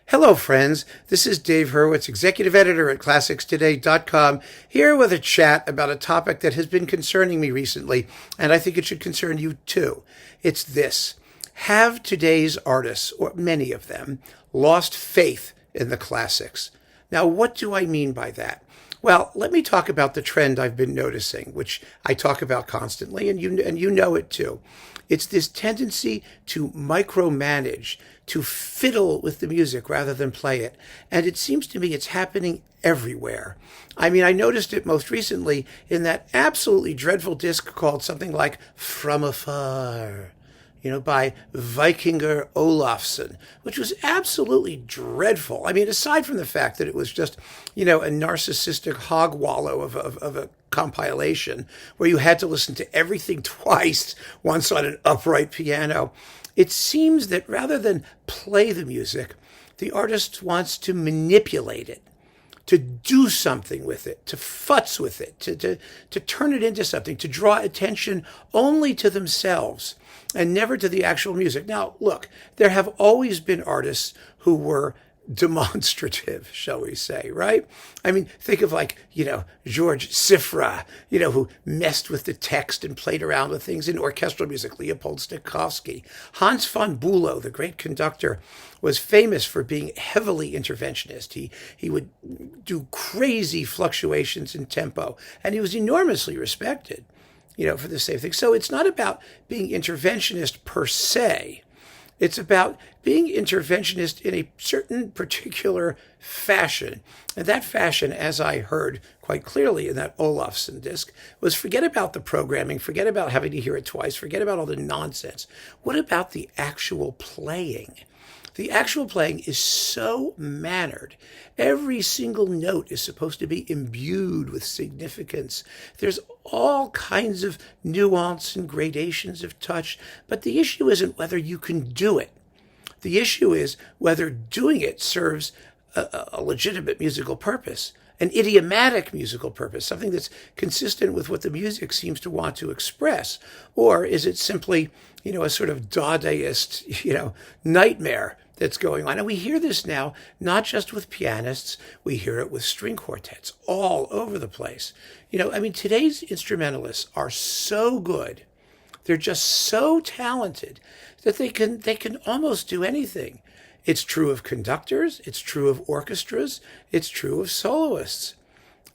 Hello, friends. This is Dave Hurwitz, executive editor at ClassicsToday.com, here with a chat about a topic that has been concerning me recently, and I think it should concern you too. It's this. Have today's artists, or many of them, lost faith in the classics? Now, what do I mean by that? Well, let me talk about the trend I've been noticing, which I talk about constantly, and you know it too. It's this tendency to micromanage, to fiddle with the music rather than play it. And it seems to me it's happening everywhere. I mean, I noticed it most recently in that absolutely dreadful disc called something like From Afar, by Vikingur Olafsson, which was absolutely dreadful. I mean, aside from the fact that it was just, a narcissistic hog wallow of a compilation where you had to listen to everything twice, once on an upright piano, it seems that rather than play the music, the artist wants to manipulate it, to do something with it, to futz with it, to turn it into something, to draw attention only to themselves and never to the actual music. Now, look, there have always been artists who were demonstrative, shall we say, right? I mean, think of George Sifra, who messed with the text and played around with things in orchestral music, Leopold Stokowski. Hans von Bülow, the great conductor, was famous for being heavily interventionist. He would do crazy fluctuations in tempo, and he was enormously respected, for the same thing. So it's not about being interventionist per se. It's about being interventionist in a certain particular fashion. And that fashion, as I heard quite clearly in that Olafsson disc, was forget about the programming, forget about having to hear it twice, forget about all the nonsense. What about the actual playing? The actual playing is so mannered. Every single note is supposed to be imbued with significance. There's all kinds of nuance and gradations of touch, but the issue isn't whether you can do it. The issue is whether doing it serves a legitimate musical purpose, an idiomatic musical purpose, something that's consistent with what the music seems to want to express, or is it simply, a sort of Dadaist, nightmare that's going on. And we hear this now, not just with pianists, we hear it with string quartets all over the place. Today's instrumentalists are so good. They're just so talented that they can almost do anything. It's true of conductors, it's true of orchestras, it's true of soloists.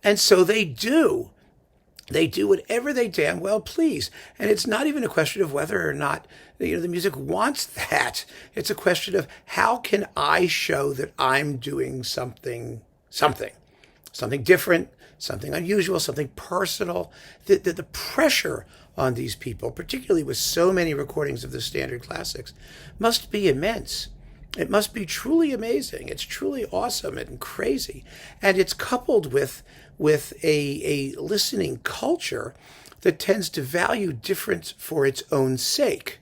And so they do. They do whatever they damn well please. And it's not even a question of whether or not the music wants that. It's a question of how can I show that I'm doing something different, something unusual, something personal. The pressure on these people, particularly with so many recordings of the standard classics, must be immense. It must be truly amazing. It's truly awesome and crazy. And it's coupled with a listening culture that tends to value difference for its own sake.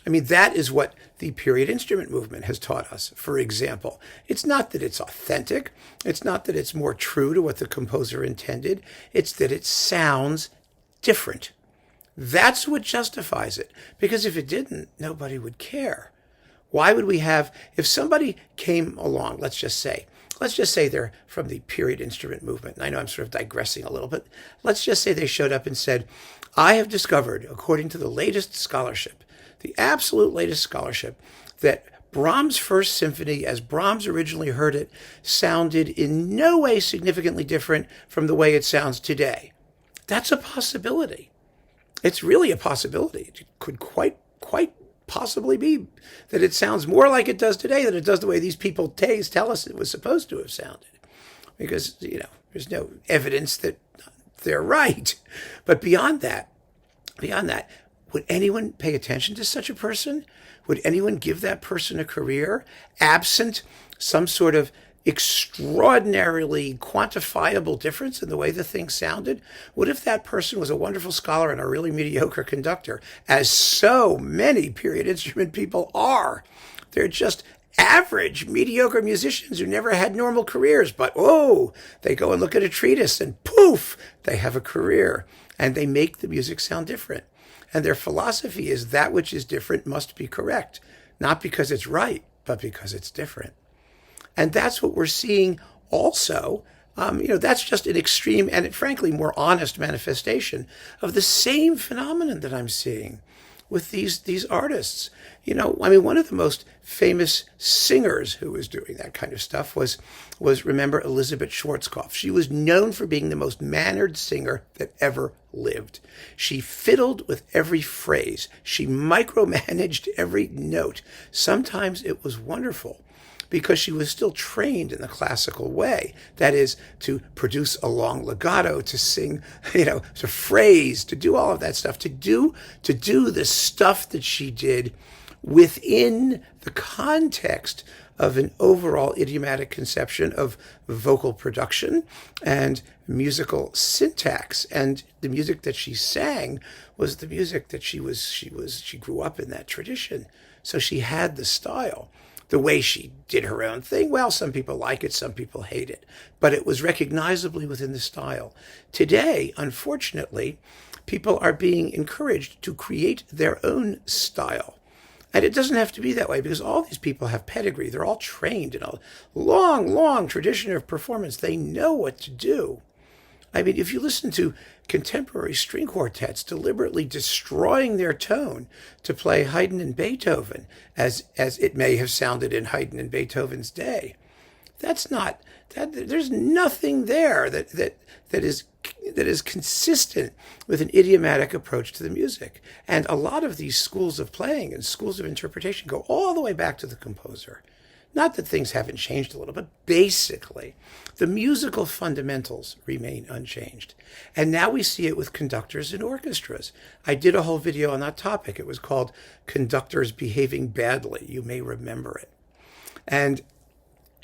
That is what the period instrument movement has taught us, for example. It's not that it's authentic. It's not that it's more true to what the composer intended. It's that it sounds different. That's what justifies it. Because if it didn't, nobody would care. Why would we have, if somebody came along, let's just say they're from the period instrument movement, and I know I'm sort of digressing a little, but let's just say they showed up and said, I have discovered, according to the latest scholarship, the absolute latest scholarship, that Brahms' First Symphony, as Brahms originally heard it, sounded in no way significantly different from the way it sounds today. That's a possibility. It's really a possibility. It could quite possibly be that it sounds more like it does today than it does the way these people tell us it was supposed to have sounded. Because, there's no evidence that they're right. But beyond that, would anyone pay attention to such a person? Would anyone give that person a career absent some sort of extraordinarily quantifiable difference in the way the thing sounded? What if that person was a wonderful scholar and a really mediocre conductor, as so many period instrument people are? They're just average, mediocre musicians who never had normal careers, but they go and look at a treatise and poof, they have a career, and they make the music sound different. And their philosophy is that which is different must be correct, not because it's right, but because it's different. And that's what we're seeing also. That's just an extreme and, frankly, more honest manifestation of the same phenomenon that I'm seeing with these artists. One of the most famous singers who was doing that kind of stuff was remember, Elizabeth Schwarzkopf. She was known for being the most mannered singer that ever lived. She fiddled with every phrase. She micromanaged every note. Sometimes it was wonderful, because she was still trained in the classical way. That is, to produce a long legato, to sing, to phrase, to do all of that stuff, to do the stuff that she did within the context of an overall idiomatic conception of vocal production and musical syntax. And the music that she sang was the music that she grew up in that tradition. So she had the style. The way she did her own thing, well, some people like it, some people hate it, but it was recognizably within the style. Today, unfortunately, people are being encouraged to create their own style. And it doesn't have to be that way, because all these people have pedigree. They're all trained in a long, long tradition of performance. They know what to do. If you listen to contemporary string quartets deliberately destroying their tone to play Haydn and Beethoven, as it may have sounded in Haydn and Beethoven's day, there's nothing there that is consistent with an idiomatic approach to the music. And a lot of these schools of playing and schools of interpretation go all the way back to the composer. Not that things haven't changed a little, but basically, the musical fundamentals remain unchanged. And now we see it with conductors and orchestras. I did a whole video on that topic. It was called Conductors Behaving Badly. You may remember it. And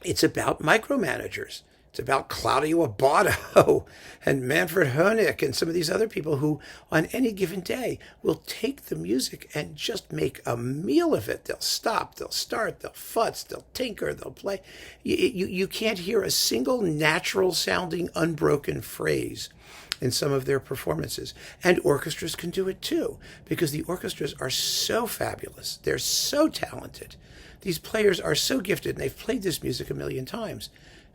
it's about micromanagers. It's about Claudio Abbado and Manfred Honeck and some of these other people who, on any given day, will take the music and just make a meal of it. They'll stop, they'll start, they'll futz, they'll tinker, they'll play. You can't hear a single natural-sounding, unbroken phrase in some of their performances. And orchestras can do it too, because the orchestras are so fabulous. They're so talented. These players are so gifted, and they've played this music a million times.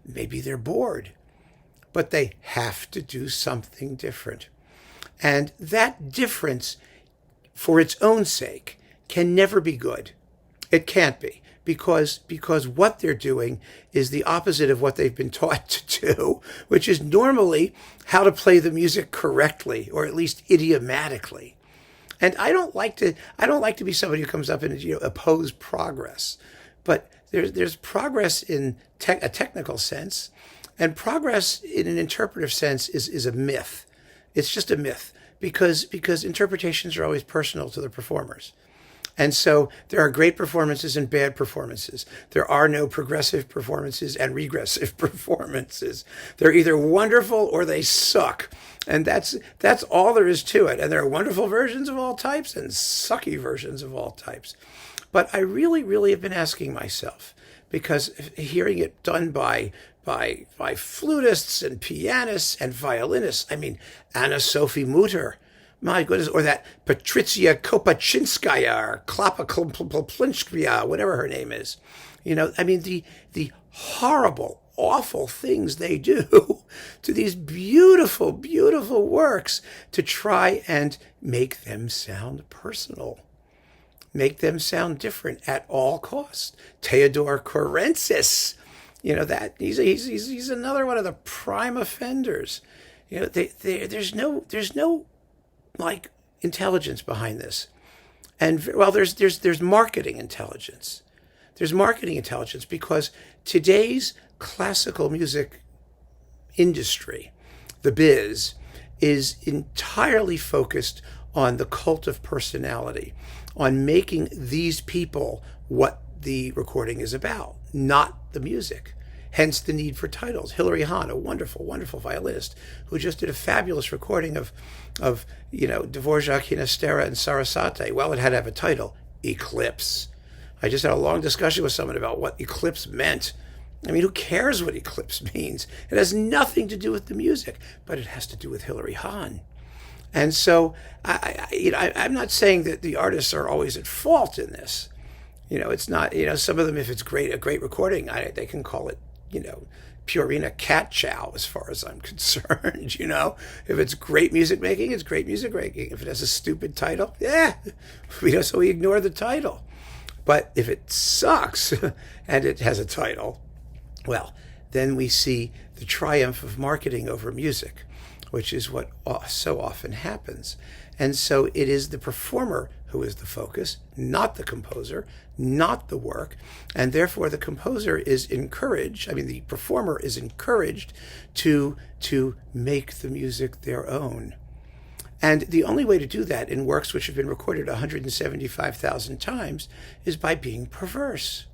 Maybe they're bored, but they have to do something different. And that difference, for its own sake, can never be good. It can't be, because what they're doing is the opposite of what they've been taught to do, which is normally how to play the music correctly, or at least idiomatically. And I don't like to be somebody who comes up and oppose progress, but there's progress in a technical sense, and progress in an interpretive sense is a myth. It's just a myth, because interpretations are always personal to the performers. And so there are great performances and bad performances. There are no progressive performances and regressive performances. They're either wonderful or they suck. And that's all there is to it. And there are wonderful versions of all types and sucky versions of all types. But I really, really have been asking myself, because hearing it done by flutists and pianists and violinists, Anna Sophie Mutter, my goodness, or that Patricia Kopachinskaya or Klapaplinskaya, whatever her name is. The horrible, awful things they do to these beautiful, beautiful works to try and make them sound personal. Make them sound different at all costs. Theodore Korensis, that he's another one of the prime offenders. There's no intelligence behind this, and there's marketing intelligence. There's marketing intelligence, because today's classical music industry, the biz, is entirely focused on the cult of personality, on making these people what the recording is about, not the music. Hence the need for titles. Hilary Hahn, a wonderful, wonderful violinist who just did a fabulous recording of Dvorak, Ginastera, and Sarasate. Well, it had to have a title, Eclipse. I just had a long discussion with someone about what Eclipse meant. Who cares what Eclipse means? It has nothing to do with the music, but it has to do with Hilary Hahn. And so I'm not saying that the artists are always at fault in this. It's not, some of them, if it's a great recording, they can call it, Purina Cat Chow as far as I'm concerned, If it's great music making, it's great music making. If it has a stupid title, so we ignore the title. But if it sucks and it has a title, well, then we see the triumph of marketing over music, which is what so often happens. And so it is the performer who is the focus, not the composer, not the work. And therefore the composer is encouraged, the performer is encouraged to make the music their own. And the only way to do that in works which have been recorded 175,000 times is by being perverse,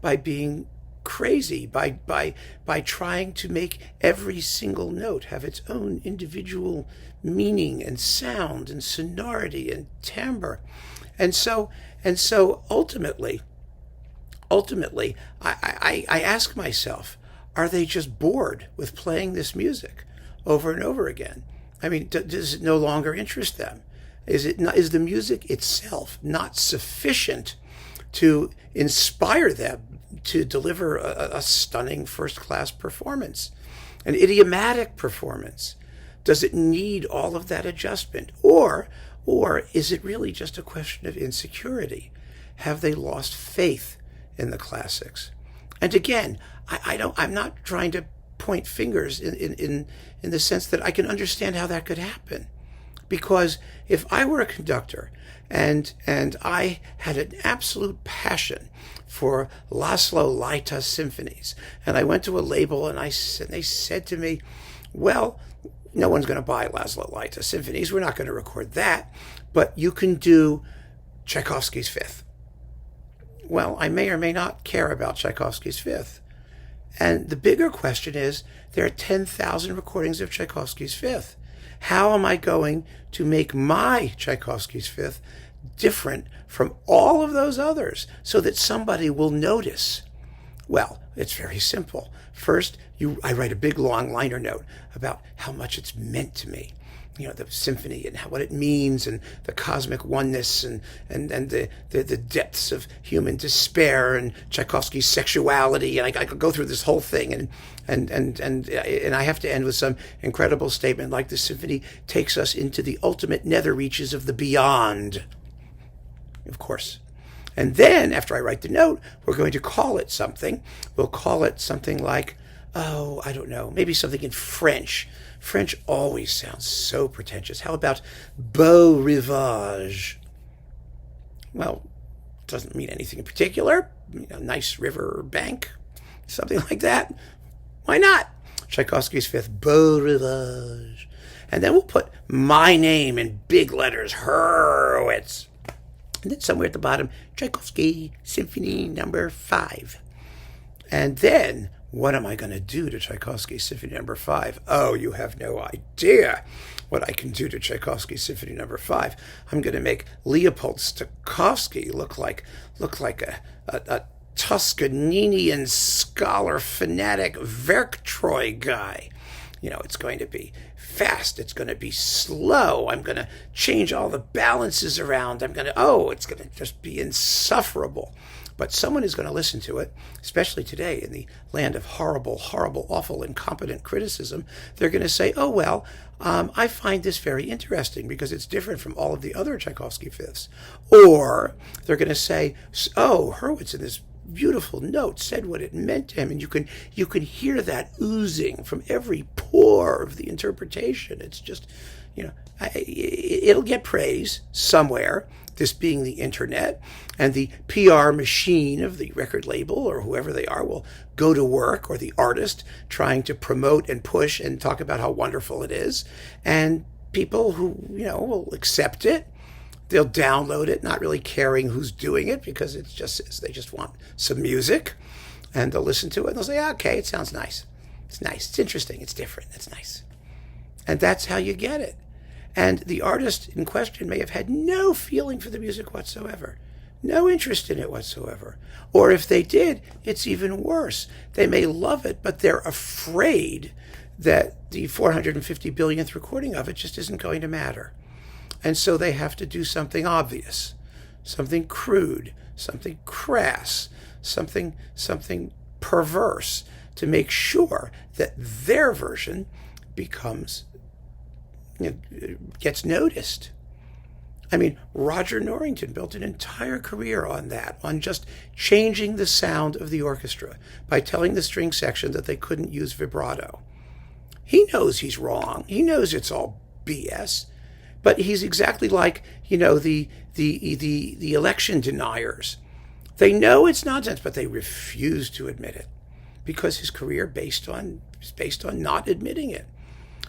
by being crazy, by trying to make every single note have its own individual meaning and sound and sonority and timbre. And so ultimately, I ask myself, are they just bored with playing this music over and over again? Does it no longer interest them? Is the music itself not sufficient to inspire them to deliver a stunning first-class performance, an idiomatic performance? Does it need all of that adjustment? Or is it really just a question of insecurity? Have they lost faith in the classics? And again, I'm not trying to point fingers in the sense that I can understand how that could happen. Because if I were a conductor and I had an absolute passion for Laszlo Lajta symphonies, and I went to a label and they said to me, well, no one's going to buy Laszlo Lajta symphonies. We're not going to record that, but you can do Tchaikovsky's Fifth. Well, I may or may not care about Tchaikovsky's Fifth. And the bigger question is, there are 10,000 recordings of Tchaikovsky's Fifth. How am I going to make my Tchaikovsky's Fifth different from all of those others so that somebody will notice? Well, it's very simple. First, I write a big long liner note about how much it's meant to me. The symphony and what it means, and the cosmic oneness, and the depths of human despair, and Tchaikovsky's sexuality, and I could go through this whole thing, and I have to end with some incredible statement like the symphony takes us into the ultimate nether reaches of the beyond, of course. And then, after I write the note, we're going to call it something. We'll call it something like, I don't know, maybe something in French. French always sounds so pretentious. How about beau rivage? Well, it doesn't mean anything in particular. Nice river bank, something like that. Why not? Tchaikovsky's Fifth, beau rivage. And then we'll put my name in big letters, Hurwitz. And then somewhere at the bottom, Tchaikovsky Symphony No. 5. And then, what am I going to do to Tchaikovsky Symphony No. 5? Oh, you have no idea what I can do to Tchaikovsky Symphony No. 5. I'm going to make Leopold Stokowski look like a Toscaninian scholar, fanatic, Werktreu guy. It's going to be fast. It's going to be slow. I'm going to change all the balances around. it's going to just be insufferable. But someone is going to listen to it, especially today in the land of horrible, horrible, awful, incompetent criticism. They're going to say, I find this very interesting because it's different from all of the other Tchaikovsky Fifths. Or they're going to say, Hurwitz in this beautiful note said what it meant to him, and you can hear that oozing from every pore of the interpretation. It's just, it'll get praise somewhere, this being the internet, and the PR machine of the record label or whoever they are will go to work, or the artist trying to promote and push and talk about how wonderful it is, and people who will accept it. They'll download it, not really caring who's doing it, because they just want some music, and they'll listen to it and they'll say, okay, it sounds nice. It's nice. It's interesting. It's different. It's nice. And that's how you get it. And the artist in question may have had no feeling for the music whatsoever, no interest in it whatsoever. Or if they did, it's even worse. They may love it, but they're afraid that the 450 billionth recording of it just isn't going to matter. And so they have to do something obvious, something crude, something crass, something perverse, to make sure that their version becomes, gets noticed. I mean, Roger Norrington built an entire career on that, on just changing the sound of the orchestra by telling the string section that they couldn't use vibrato. He knows he's wrong. He knows it's all BS. But he's exactly like, the election deniers. They know it's nonsense, but they refuse to admit it because his career is based on not admitting it.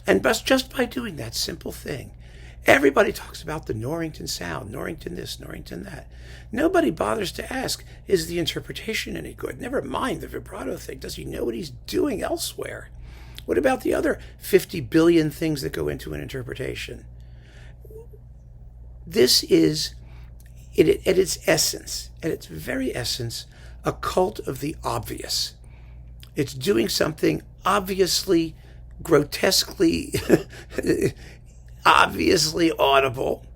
And just by doing that simple thing, everybody talks about the Norrington sound, Norrington this, Norrington that. Nobody bothers to ask, is the interpretation any good? Never mind the vibrato thing. Does he know what he's doing elsewhere? What about the other 50 billion things that go into an interpretation? This is, at its essence, at its very essence, a cult of the obvious. It's doing something obviously, grotesquely, obviously audible,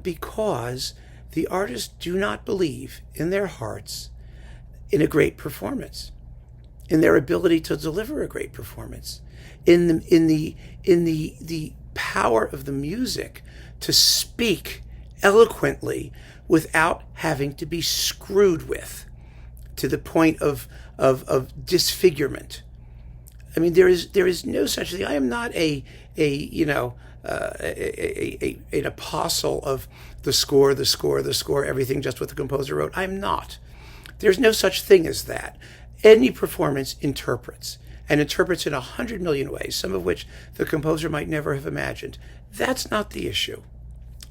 because the artists do not believe in their hearts in a great performance, in their ability to deliver a great performance, in the power of the music to speak eloquently without having to be screwed with to the point of disfigurement. I mean, there is no such thing. I am not an apostle of the score, everything just what the composer wrote. I'm not. There's no such thing as that. Any performance interprets, and interprets in 100 million ways, some of which the composer might never have imagined. That's not the issue.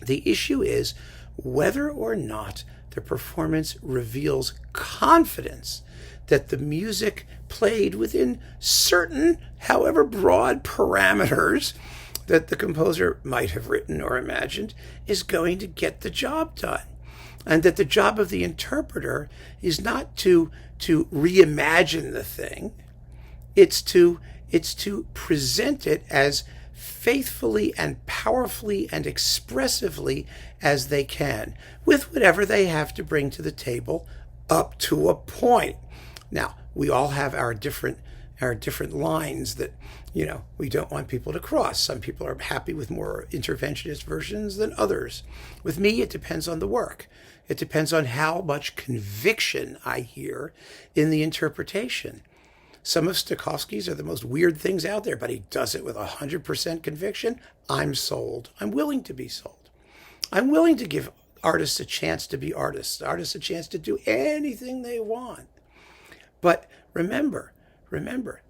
The issue is whether or not the performance reveals confidence that the music played within certain, however broad, parameters that the composer might have written or imagined is going to get the job done. And that the job of the interpreter is not to reimagine the thing. It's to present it as faithfully and powerfully and expressively as they can, with whatever they have to bring to the table up to a point. Now, we all have our different lines that, we don't want people to cross. Some people are happy with more interventionist versions than others. With me, it depends on the work. It depends on how much conviction I hear in the interpretation. Some of Stokowski's are the most weird things out there, but he does it with 100% conviction. I'm sold. I'm willing to be sold. I'm willing to give artists a chance to be artists a chance to do anything they want. But remember,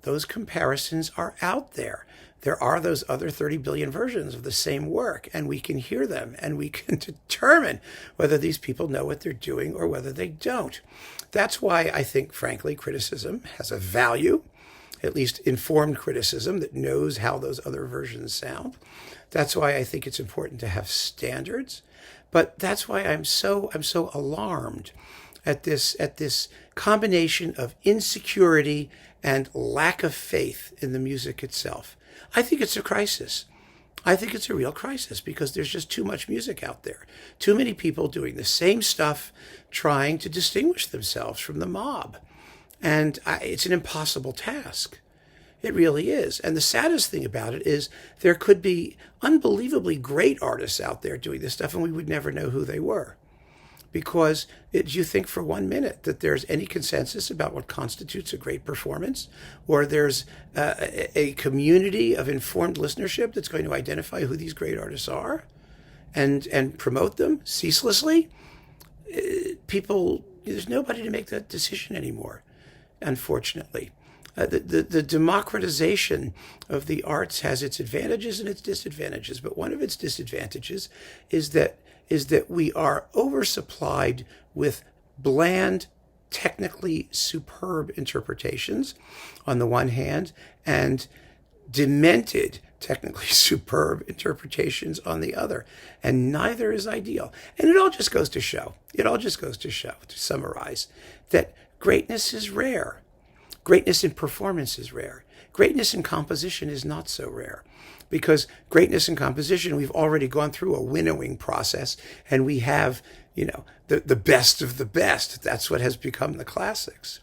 those comparisons are out there. There are those other 30 billion versions of the same work, and we can hear them, and we can determine whether these people know what they're doing or whether they don't. That's why I think, frankly, criticism has a value, at least informed criticism that knows how those other versions sound. That's why I think it's important to have standards. But that's why I'm so alarmed at this combination of insecurity and lack of faith in the music itself. I think it's a crisis. I think it's a real crisis because there's just too much music out there. Too many people doing the same stuff, trying to distinguish themselves from the mob. And it's an impossible task. It really is. And the saddest thing about it is there could be unbelievably great artists out there doing this stuff and we would never know who they were. Because you think for 1 minute that there's any consensus about what constitutes a great performance, or there's a community of informed listenership that's going to identify who these great artists are and promote them ceaselessly? There's nobody to make that decision anymore, unfortunately. The democratization of the arts has its advantages and its disadvantages, but one of its disadvantages is that we are oversupplied with bland, technically superb interpretations on the one hand, and demented, technically superb interpretations on the other. And neither is ideal. And it all just goes to show, to summarize, that greatness is rare. Greatness in performance is rare. Greatness in composition is not so rare, because greatness in composition, we've already gone through a winnowing process, and we have, the best of the best. That's what has become the classics.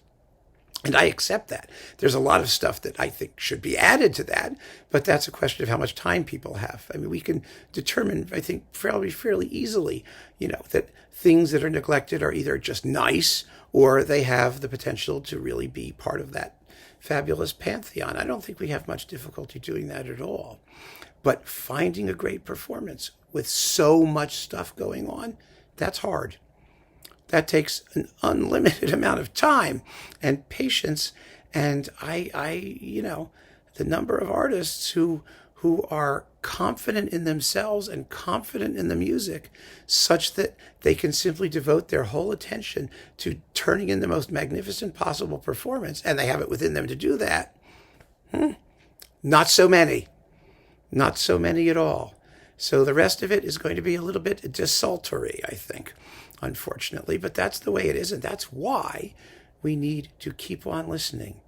And I accept that. There's a lot of stuff that I think should be added to that, but that's a question of how much time people have. I mean, we can determine, I think, fairly easily, that things that are neglected are either just nice or they have the potential to really be part of that fabulous pantheon. I don't think we have much difficulty doing that at all. But finding a great performance with so much stuff going on, that's hard. That takes an unlimited amount of time and patience. And the number of artists who are confident in themselves and confident in the music such that they can simply devote their whole attention to turning in the most magnificent possible performance, and they have it within them to do that. Not so many. Not so many at all. So the rest of it is going to be a little bit desultory, I think, unfortunately. But that's the way it is, and that's why we need to keep on listening.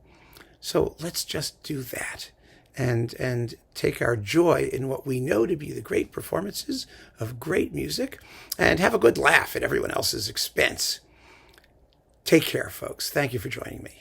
So let's just do that and take our joy in what we know to be the great performances of great music and have a good laugh at everyone else's expense. Take care, folks. Thank you for joining me.